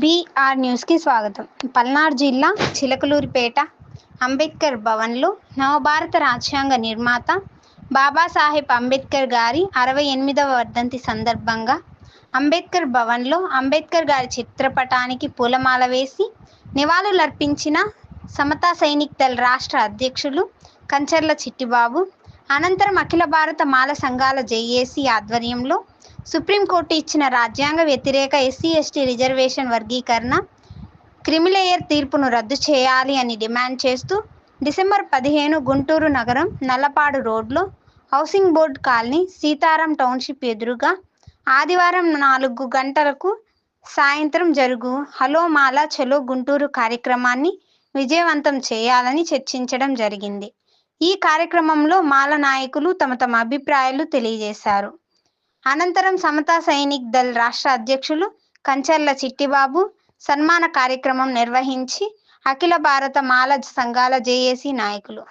BR న్యూస్కి స్వాగతం. పల్నాడు జిల్లా చిలకలూరిపేట అంబేద్కర్ భవన్లో నవభారత రాజ్యాంగ నిర్మాత బాబాసాహెబ్ అంబేద్కర్ గారి 68వ వర్ధంతి సందర్భంగా అంబేద్కర్ భవన్లో అంబేద్కర్ గారి చిత్రపటానికి పూలమాల వేసి నివాళులర్పించిన సమతా సైనిక్ దళ్ రాష్ట్ర అధ్యక్షులు కంచర్ల చిట్టిబాబు. అనంతరం అఖిల భారత మాల సంఘాల జేఏసీ ఆధ్వర్యంలో సుప్రీంకోర్టు ఇచ్చిన రాజ్యాంగ వ్యతిరేక ఎస్సీ/ఎస్టీ రిజర్వేషన్ వర్గీకరణ క్రిమిలేయర్ తీర్పును రద్దు చేయాలి అని డిమాండ్ చేస్తూ డిసెంబర్ 15 గుంటూరు నగరం నల్లపాడు రోడ్లో housing board colony Sitaram township ఎదురుగా ఆదివారం 4 గంటలకు సాయంత్రం జరుగు హలో మాల చలో గుంటూరు కార్యక్రమాన్ని విజయవంతం చేయాలని చర్చించడం జరిగింది. ఈ కార్యక్రమంలో మాల నాయకులు తమ అభిప్రాయాలు తెలియజేశారు. అనంతరం సమతా సైనిక్ దళ్ రాష్ట్ర అధ్యక్షులు కంచర్ల చిట్టిబాబు సన్మాన కార్యక్రమం నిర్వహించి అఖిల భారత మాల సంఘాల జేఏసీ నాయకులు